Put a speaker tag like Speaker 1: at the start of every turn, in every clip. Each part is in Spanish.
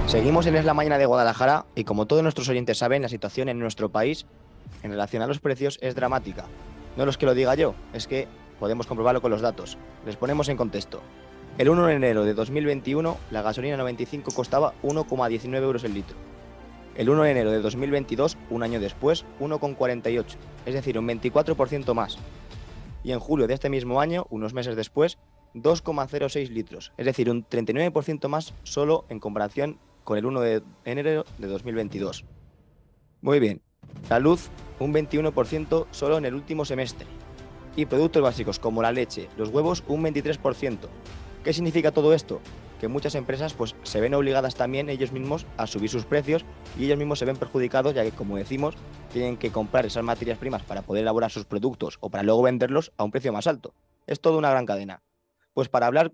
Speaker 1: Seguimos en Es la Mañana de Guadalajara y como todos nuestros oyentes saben, la situación en nuestro país en relación a los precios es dramática. No es que lo diga yo, es que podemos comprobarlo con los datos. Les ponemos en contexto. El 1 de enero de 2021 la gasolina 95 costaba 1,19 euros el litro. El 1 de enero de 2022, un año después, 1,48, es decir, un 24% más. Y en julio de este mismo año, unos meses después, 2,06 litros, es decir, un 39% más solo en comparación con el 1 de enero de 2022. Muy bien, la luz un 21% solo en el último semestre. Y productos básicos como la leche, los huevos un 23%. ¿Qué significa todo esto? Que muchas empresas pues, se ven obligadas también ellos mismos a subir sus precios y ellos mismos se ven perjudicados ya que, como decimos, tienen que comprar esas materias primas para poder elaborar sus productos o para luego venderlos a un precio más alto. Es toda una gran cadena. Pues para hablar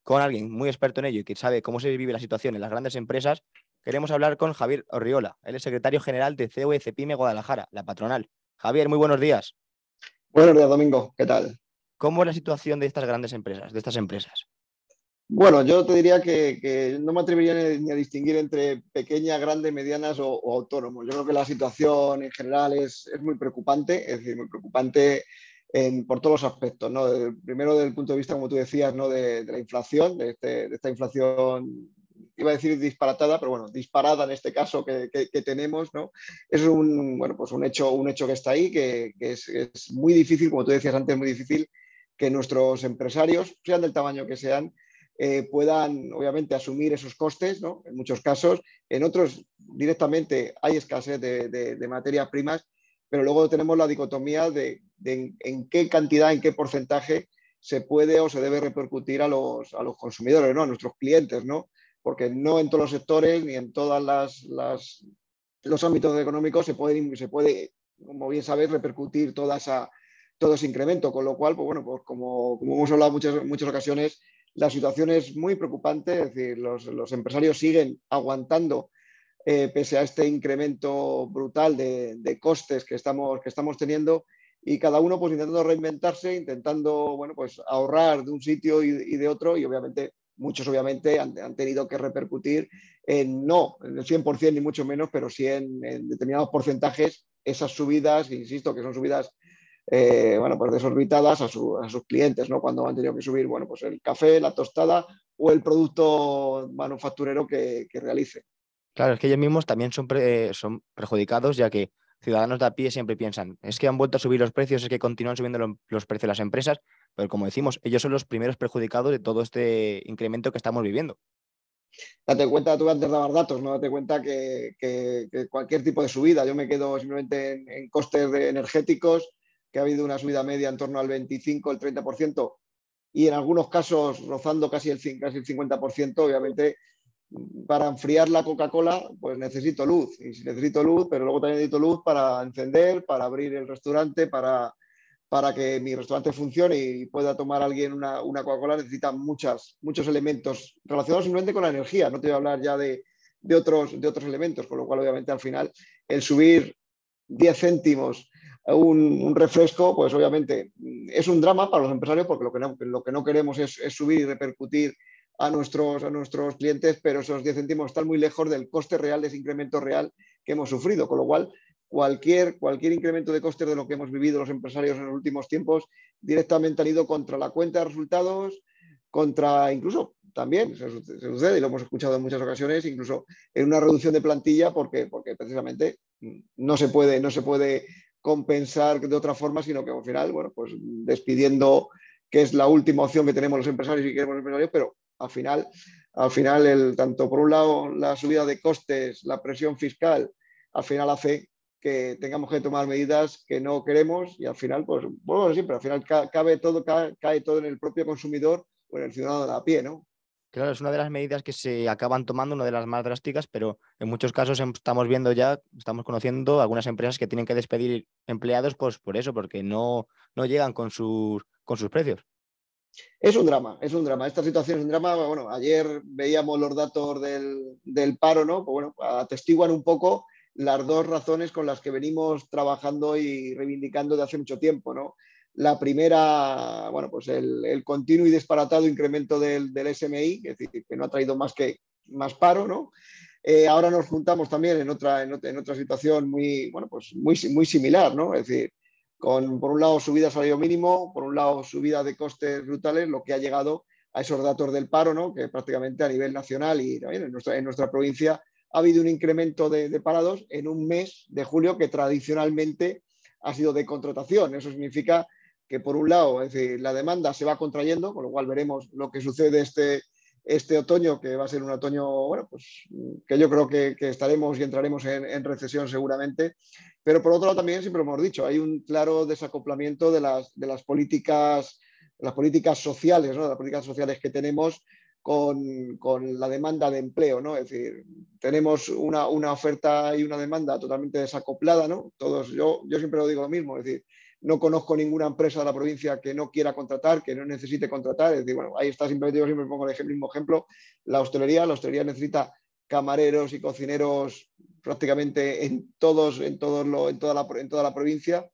Speaker 1: con alguien muy experto en ello y que sabe cómo se vive la situación en las grandes empresas, queremos hablar con Javier Orriola. Él es secretario general de COE Cepyme Guadalajara, la patronal. Javier, muy buenos días.
Speaker 2: Buenos días, Domingo. ¿Qué tal?
Speaker 1: ¿Cómo es la situación de estas grandes empresas, de estas empresas?
Speaker 2: Bueno, yo te diría que no me atrevería ni a distinguir entre pequeñas, grandes, medianas o autónomos. Yo creo que la situación en general es muy preocupante, es decir, muy preocupante por todos los aspectos, ¿no? Primero, desde el punto de vista, como tú decías, ¿no? de la inflación, de esta inflación, iba a decir disparatada, pero bueno, disparada en este caso que tenemos, ¿no? Es pues un hecho que está ahí, que es muy difícil, como tú decías antes, muy difícil que nuestros empresarios, sean del tamaño que sean, puedan, obviamente, asumir esos costes, ¿no? En muchos casos. En otros, directamente, hay escasez de materias primas, pero luego tenemos la dicotomía de en qué cantidad, en qué porcentaje se puede o se debe repercutir a los consumidores, ¿no? A nuestros clientes, ¿no? Porque no en todos los sectores ni en todos los ámbitos económicos se puede, como bien sabéis, repercutir todo ese incremento, con lo cual, pues bueno, pues como hemos hablado en muchas ocasiones, la situación es muy preocupante, es decir, los empresarios siguen aguantando pese a este incremento brutal de costes que estamos teniendo y cada uno pues intentando reinventarse, intentando, bueno, pues ahorrar de un sitio y de otro y obviamente muchos obviamente han tenido que repercutir no en el 100% ni mucho menos, pero sí en determinados porcentajes esas subidas, insisto, que son subidas bueno, pues desorbitadas a sus clientes, ¿no? Cuando han tenido que subir, bueno, pues el café, la tostada o el producto manufacturero que realice.
Speaker 1: Claro, es que ellos mismos también son perjudicados, ya que ciudadanos de a pie siempre piensan, es que han vuelto a subir los precios, es que continúan subiendo los precios de las empresas, pero como decimos, ellos son los primeros perjudicados de todo este incremento que estamos viviendo.
Speaker 2: Date cuenta, tú antes dabas datos, ¿no? Date cuenta que cualquier tipo de subida, yo me quedo simplemente en costes energéticos, que ha habido una subida media en torno al 25, el 30%, y en algunos casos rozando casi el 50%, obviamente, para enfriar la Coca-Cola, pues necesito luz. Y si necesito luz, pero luego también necesito luz para encender, para abrir el restaurante, para que mi restaurante funcione y pueda tomar alguien una Coca-Cola, necesita muchos elementos relacionados simplemente con la energía. No te voy a hablar ya de otros elementos, con lo cual, obviamente, al final, el subir 10 céntimos a un refresco, pues obviamente es un drama para los empresarios porque lo que no queremos es subir y repercutir a nuestros clientes, pero esos 10 céntimos están muy lejos del coste real, de ese incremento real que hemos sufrido, con lo cual cualquier incremento de costes de lo que hemos vivido los empresarios en los últimos tiempos directamente han ido contra la cuenta de resultados, contra incluso también se sucede, y lo hemos escuchado en muchas ocasiones, incluso en una reducción de plantilla porque precisamente no se puede compensar de otra forma, sino que al final, bueno, pues despidiendo, que es la última opción que tenemos los empresarios y queremos los empresarios, pero al final tanto por un lado la subida de costes, la presión fiscal, al final hace que tengamos que tomar medidas que no queremos y al final, pues bueno, siempre, al final cae todo en el propio consumidor o en el ciudadano de a pie, ¿no?
Speaker 1: Claro, es una de las medidas que se acaban tomando, una de las más drásticas, pero en muchos casos estamos viendo ya, estamos conociendo algunas empresas que tienen que despedir empleados pues, por eso, porque no llegan con sus precios.
Speaker 2: Es un drama, es un drama. Esta situación es un drama. Bueno, ayer veíamos los datos del paro, ¿no? Pues bueno, atestiguan un poco las dos razones con las que venimos trabajando y reivindicando de hace mucho tiempo, ¿no? La primera, bueno, pues el continuo y disparatado incremento del SMI, es decir, que no ha traído más paro, ¿no? Ahora nos juntamos también en otra situación muy, bueno, pues muy similar, ¿no? Es decir, por un lado, subida de salario mínimo, por un lado, subida de costes brutales, lo que ha llegado a esos datos del paro, ¿no? Que prácticamente a nivel nacional y también en nuestra provincia ha habido un incremento de parados en un mes de julio que tradicionalmente ha sido de contratación. Eso significa que, por un lado, es decir, la demanda se va contrayendo, con lo cual veremos lo que sucede este otoño, que va a ser un otoño, bueno, pues que yo creo que estaremos y entraremos en recesión seguramente. Pero por otro lado también, siempre lo hemos dicho, hay un claro desacoplamiento de las políticas sociales, ¿no? De las políticas sociales que tenemos con la demanda de empleo, ¿no? Es decir, tenemos una oferta y una demanda totalmente desacoplada, ¿no? Yo siempre lo digo lo mismo, es decir, no conozco ninguna empresa de la provincia que no quiera contratar, que no necesite contratar. Es decir, bueno, ahí está, simplemente yo siempre pongo el mismo ejemplo, la hostelería. La hostelería necesita camareros y cocineros prácticamente en toda la provincia.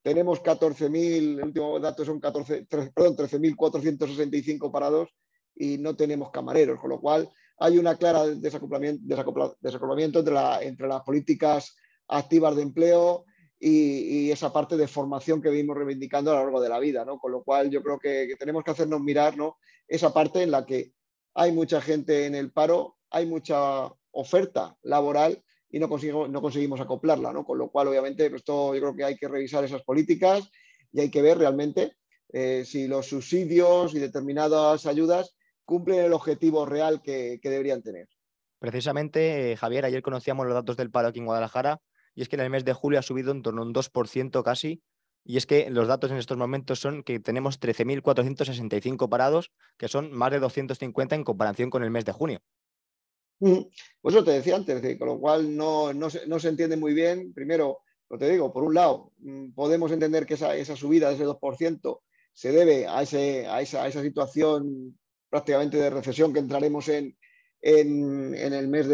Speaker 2: Tenemos 14.000, el último dato son 13.465 parados y no tenemos camareros, con lo cual hay una clara desacoplamiento entre las políticas activas de empleo y esa parte de formación que venimos reivindicando a lo largo de la vida, ¿no? Con lo cual yo creo que tenemos que hacernos mirar, ¿no? Esa parte en la que hay mucha gente en el paro, hay mucha oferta laboral y no conseguimos acoplarla, ¿no? Con lo cual, obviamente, esto yo creo que hay que revisar esas políticas y hay que ver realmente si los subsidios y determinadas ayudas cumplen el objetivo real que deberían tener.
Speaker 1: Precisamente, Javier, ayer conocíamos los datos del paro aquí en Guadalajara y es que en el mes de julio ha subido en torno a un 2% casi. Y es que los datos en estos momentos son que tenemos 13.465 parados, que son más de 250 en comparación con el mes de junio.
Speaker 2: Pues eso te decía antes, decir, con lo cual no se entiende muy bien. Primero, lo te digo, por un lado, podemos entender que esa subida de ese 2% se debe a esa situación prácticamente de recesión que entraremos en el mes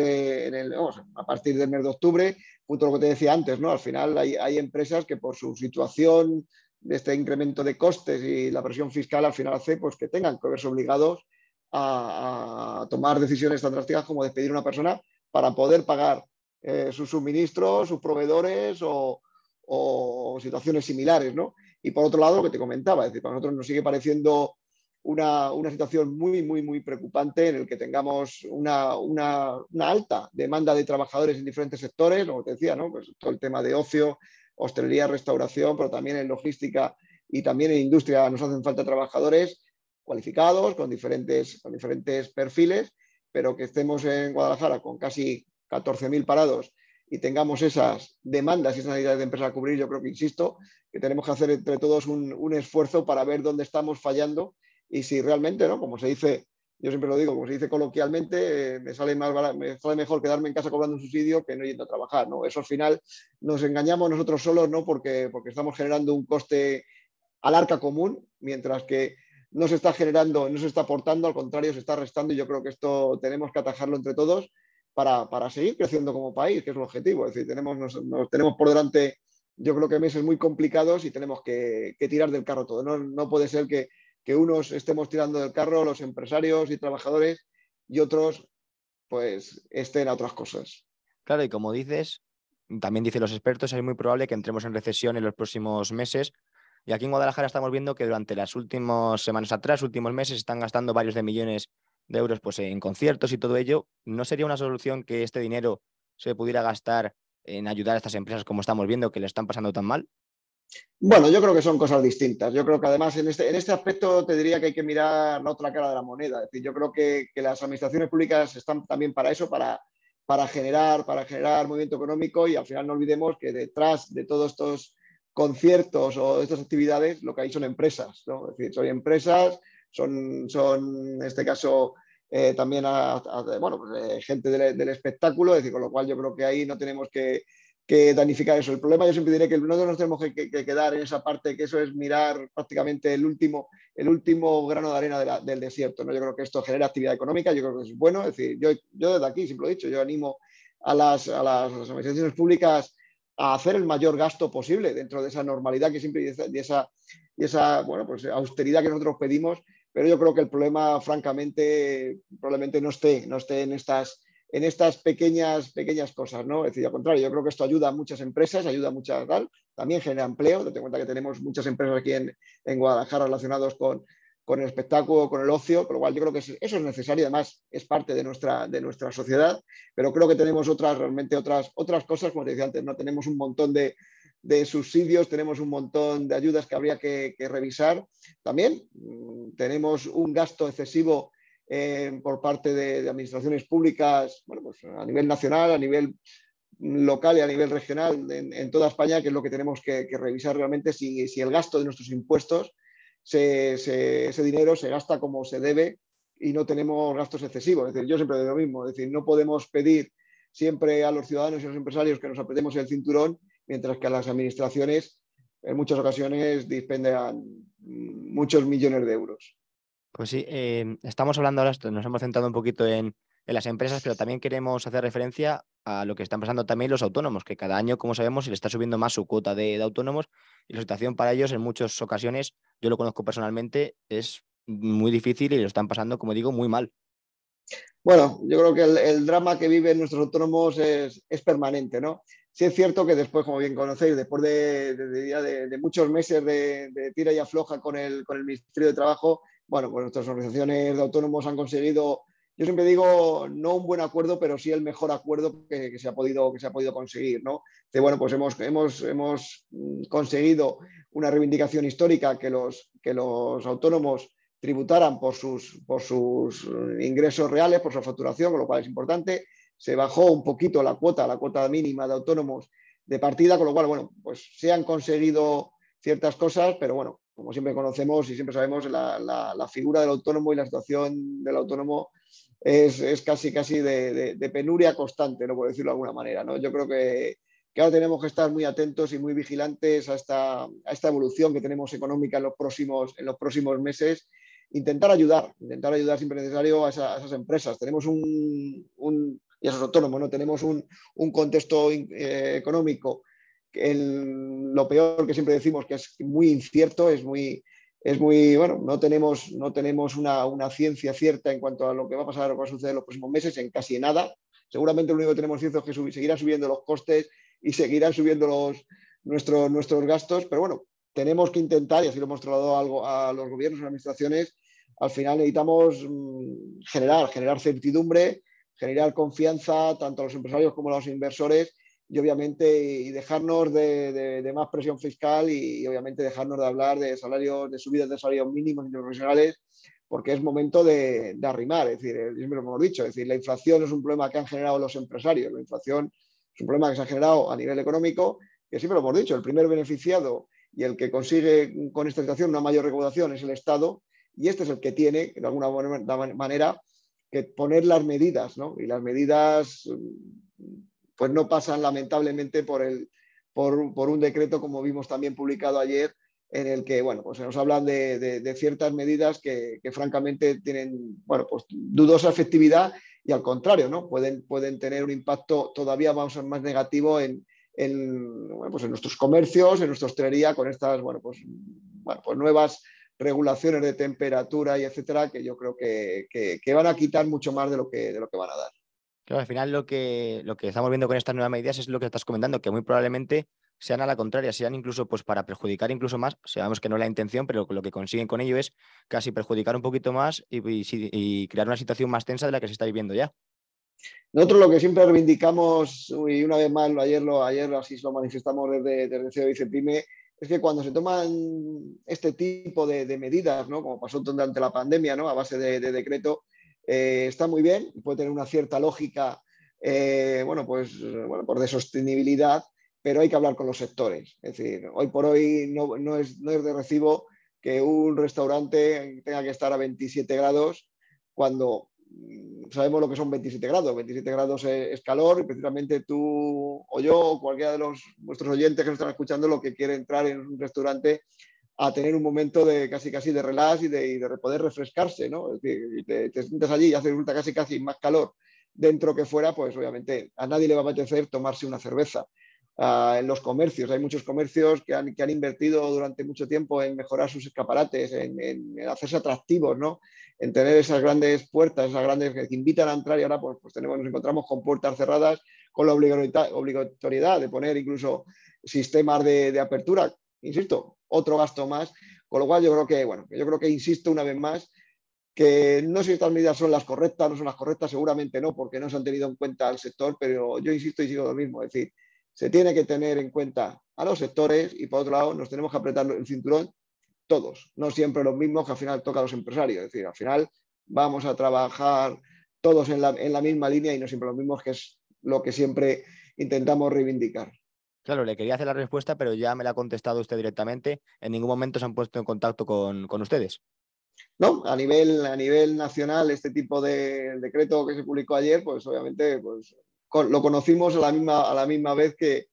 Speaker 2: vamos, a partir del mes de octubre, junto a lo que te decía antes, ¿no? Al final hay empresas que por su situación de este incremento de costes y la presión fiscal al final hace pues, que tengan que verse obligados a tomar decisiones tan drásticas como despedir a una persona para poder pagar sus suministros, sus proveedores o situaciones similares, ¿no? Y por otro lado, lo que te comentaba, es decir, para nosotros nos sigue pareciendo una situación muy preocupante en el que tengamos una alta demanda de trabajadores en diferentes sectores, como te decía, ¿no? Pues todo el tema de ocio, hostelería, restauración, pero también en logística y también en industria nos hacen falta trabajadores cualificados, con diferentes perfiles, pero que estemos en Guadalajara con casi 14.000 parados y tengamos esas demandas y esas necesidades de empresa a cubrir, yo creo que, insisto, que tenemos que hacer entre todos un esfuerzo para ver dónde estamos fallando y si realmente, ¿no? Como se dice, yo siempre lo digo, como se dice coloquialmente, me sale mejor quedarme en casa cobrando un subsidio que no yendo a trabajar, ¿no? Eso al final nos engañamos nosotros solos, ¿no? Porque estamos generando un coste al arca común, mientras que no se está generando, no se está aportando, al contrario, se está restando y yo creo que esto tenemos que atajarlo entre todos para seguir creciendo como país, que es el objetivo. Es decir, nos tenemos por delante, yo creo que meses muy complicados y tenemos que tirar del carro todo. No puede ser que unos estemos tirando del carro, los empresarios y trabajadores, y otros pues estén a otras cosas.
Speaker 1: Claro, y como dices, también dicen los expertos, es muy probable que entremos en recesión en los próximos meses. Y aquí en Guadalajara estamos viendo que durante las últimas semanas atrás, últimos meses, están gastando varios de millones de euros pues, en conciertos y todo ello. ¿No sería una solución que este dinero se pudiera gastar en ayudar a estas empresas como estamos viendo que le están pasando tan mal?
Speaker 2: Bueno, yo creo que son cosas distintas. Yo creo que además en este aspecto te diría que hay que mirar la otra cara de la moneda. Es decir, yo creo que las administraciones públicas están también para eso, para generar movimiento económico y al final no olvidemos que detrás de todos estos conciertos o de estas actividades lo que hay son empresas, ¿no? Es decir, son empresas, son en este caso también bueno, pues, gente del espectáculo, es decir, con lo cual yo creo que ahí no tenemos que danificar eso. El problema, yo siempre diré que nosotros nos tenemos que quedar en esa parte, que eso es mirar prácticamente el último grano de arena del desierto, ¿no? Yo creo que esto genera actividad económica, yo creo que es bueno. Es decir, yo desde aquí, siempre lo he dicho, yo animo a las administraciones públicas a hacer el mayor gasto posible dentro de esa normalidad que siempre y esa bueno, pues, austeridad que nosotros pedimos, pero yo creo que el problema, francamente, probablemente no esté en estas pequeñas cosas, ¿no? Es decir, al contrario, yo creo que esto ayuda a muchas empresas, ayuda a muchas tal, también genera empleo. Ten en cuenta que tenemos muchas empresas aquí en Guadalajara relacionadas con el espectáculo, con el ocio, con lo cual yo creo que eso es necesario, además es parte de nuestra sociedad, pero creo que tenemos realmente otras cosas, como te decía antes, ¿no? Tenemos un montón de subsidios, tenemos un montón de ayudas que habría que revisar. También tenemos un gasto excesivo por parte de administraciones públicas, bueno, pues a nivel nacional, a nivel local y a nivel regional en toda España, que es lo que tenemos que revisar realmente, si el gasto de nuestros impuestos, ese dinero se gasta como se debe y no tenemos gastos excesivos. Es decir, yo siempre digo lo mismo, es decir, no podemos pedir siempre a los ciudadanos y a los empresarios que nos apretemos el cinturón, mientras que a las administraciones en muchas ocasiones dispendan muchos millones de euros.
Speaker 1: Pues sí, estamos hablando ahora, nos hemos centrado un poquito en las empresas, pero también queremos hacer referencia a lo que están pasando también los autónomos, que cada año, como sabemos, se le está subiendo más su cuota de autónomos y la situación para ellos en muchas ocasiones, yo lo conozco personalmente, es muy difícil y lo están pasando, como digo, muy mal.
Speaker 2: Bueno, yo creo que el drama que viven nuestros autónomos es permanente, ¿no? Sí es cierto que después, como bien conocéis, después de muchos meses de tira y afloja con el Ministerio de Trabajo, bueno, pues nuestras organizaciones de autónomos han conseguido, yo siempre digo, no un buen acuerdo, pero sí el mejor acuerdo que se ha podido conseguir, ¿no? Que, bueno, pues hemos conseguido una reivindicación histórica que los autónomos tributaran por sus ingresos reales, por su facturación, con lo cual es importante. Se bajó un poquito la cuota mínima de autónomos de partida, con lo cual, bueno, pues se han conseguido ciertas cosas, pero bueno, como siempre conocemos y siempre sabemos, la figura del autónomo y la situación del autónomo es casi de penuria constante, ¿no? Por decirlo de alguna manera, ¿no? Yo creo que ahora tenemos que estar muy atentos y muy vigilantes a esta evolución que tenemos económica en los próximos meses. Intentar ayudar siempre es necesario a esas empresas. Tenemos y a esos autónomos, ¿no? Tenemos un contexto económico, lo peor que siempre decimos, que es muy incierto, bueno, no tenemos una ciencia cierta en cuanto a lo que va a pasar o va a suceder en los próximos meses, en casi nada. Seguramente lo único que tenemos cierto es que seguirán subiendo los costes y seguirán subiendo nuestros gastos, pero bueno, tenemos que intentar, y así lo hemos trasladado a los gobiernos y administraciones, al final necesitamos generar certidumbre, generar confianza tanto a los empresarios como a los inversores y obviamente y dejarnos de más presión fiscal y obviamente dejarnos de hablar de subidas de salarios mínimos interprofesionales, porque es momento de arrimar. Es decir, siempre lo hemos dicho, es decir, la inflación es un problema que han generado los empresarios, la inflación es un problema que se ha generado a nivel económico, que siempre lo hemos dicho, el primer beneficiado y el que consigue con esta situación una mayor recaudación es el Estado, y este es el que tiene, de alguna manera, que poner las medidas, ¿no? Y las medidas pues no pasan lamentablemente por un decreto, como vimos también publicado ayer, en el que, bueno, pues se nos hablan de ciertas medidas que francamente tienen, bueno, pues dudosa efectividad y al contrario, ¿no? Pueden tener un impacto todavía más negativo bueno, pues en nuestros comercios, en nuestra hostelería, con estas, bueno, pues nuevas regulaciones de temperatura y etcétera, que yo creo que van a quitar mucho más de lo que van a dar.
Speaker 1: Claro, al final lo que estamos viendo con estas nuevas medidas es lo que estás comentando, que muy probablemente sean a la contraria, sean incluso pues para perjudicar incluso más. Sabemos que no es la intención, pero lo que consiguen con ello es casi perjudicar un poquito más y crear una situación más tensa de la que se está viviendo ya.
Speaker 2: Nosotros lo que siempre reivindicamos, y una vez más, ayer así lo manifestamos desde CEO y CEPIME, es que cuando se toman este tipo de medidas, ¿no? Como pasó durante la pandemia, ¿no? A base de decreto, está muy bien, puede tener una cierta lógica, por de sostenibilidad, pero hay que hablar con los sectores. Es decir, hoy por hoy no es de recibo que un restaurante tenga que estar a 27 grados cuando sabemos lo que son 27 grados. 27 grados es calor y precisamente tú o yo o cualquiera de nuestros oyentes que nos están escuchando lo que quiere entrar en un restaurante a tener un momento de casi de relax y de poder refrescarse, ¿no? Es decir, te sientas allí y hace resulta casi más calor dentro que fuera, pues obviamente a nadie le va a apetecer tomarse una cerveza. En los comercios, hay muchos comercios que han invertido durante mucho tiempo en mejorar sus escaparates, en hacerse atractivos, ¿no? En tener esas grandes puertas, esas grandes que invitan a entrar y ahora pues nos encontramos con puertas cerradas con la obligatoriedad de poner incluso sistemas de apertura. Insisto, otro gasto más, con lo cual yo creo que insisto una vez más que no sé si estas medidas son las correctas, no son las correctas, seguramente no, porque no se han tenido en cuenta al sector, pero yo insisto y sigo lo mismo, es decir, se tiene que tener en cuenta a los sectores y por otro lado nos tenemos que apretar el cinturón todos, no siempre los mismos que al final toca a los empresarios, es decir, al final vamos a trabajar todos en la misma línea y no siempre los mismos, que es lo que siempre intentamos reivindicar.
Speaker 1: Claro, le quería hacer la respuesta, pero ya me la ha contestado usted directamente. En ningún momento se han puesto en contacto con ustedes.
Speaker 2: No, a nivel nacional, este tipo de decreto que se publicó ayer, pues obviamente pues, lo conocimos a la misma vez que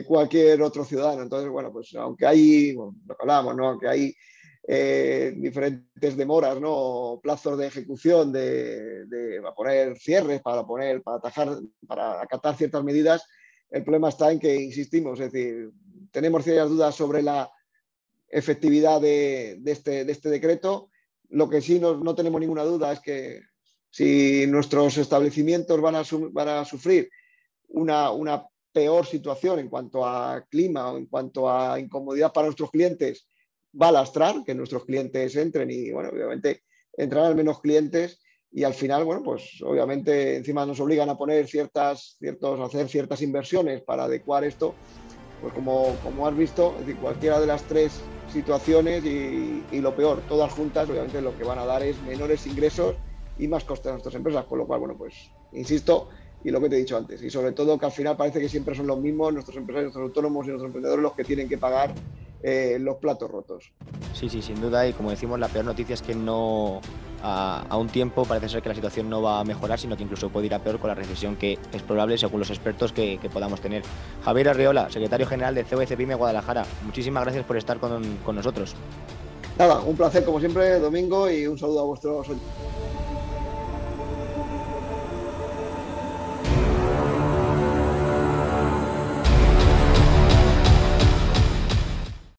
Speaker 2: cualquier otro ciudadano. Entonces, bueno, pues aunque hay, lo que hablábamos, ¿no? Aunque hay diferentes demoras, ¿no? Plazos de ejecución, para poner cierres, para atajar, para acatar ciertas medidas, el problema está en que, insistimos, es decir, tenemos ciertas dudas sobre la efectividad de este decreto. Lo que sí no tenemos ninguna duda es que si nuestros establecimientos van a sufrir una peor situación en cuanto a clima o en cuanto a incomodidad para nuestros clientes, va a lastrar que nuestros clientes entren y, bueno, obviamente entrarán menos clientes y al final, bueno, pues obviamente encima nos obligan a poner hacer ciertas inversiones para adecuar esto. Pues como has visto, es decir, cualquiera de las tres situaciones y lo peor, todas juntas, obviamente lo que van a dar es menores ingresos y más costes a nuestras empresas, con lo cual, bueno, pues insisto, y lo que te he dicho antes, y sobre todo que al final parece que siempre son los mismos, nuestros empresarios, nuestros autónomos y nuestros emprendedores los que tienen que pagar los platos rotos.
Speaker 1: Sí, sin duda, y como decimos, la peor noticia es que no, a un tiempo parece ser que la situación no va a mejorar, sino que incluso puede ir a peor con la recesión que es probable, según los expertos, que podamos tener. Javier Arriola, secretario general de CVC PYME Guadalajara, muchísimas gracias por estar con nosotros.
Speaker 2: Nada, un placer como siempre, Domingo, y un saludo a vuestros oyentes.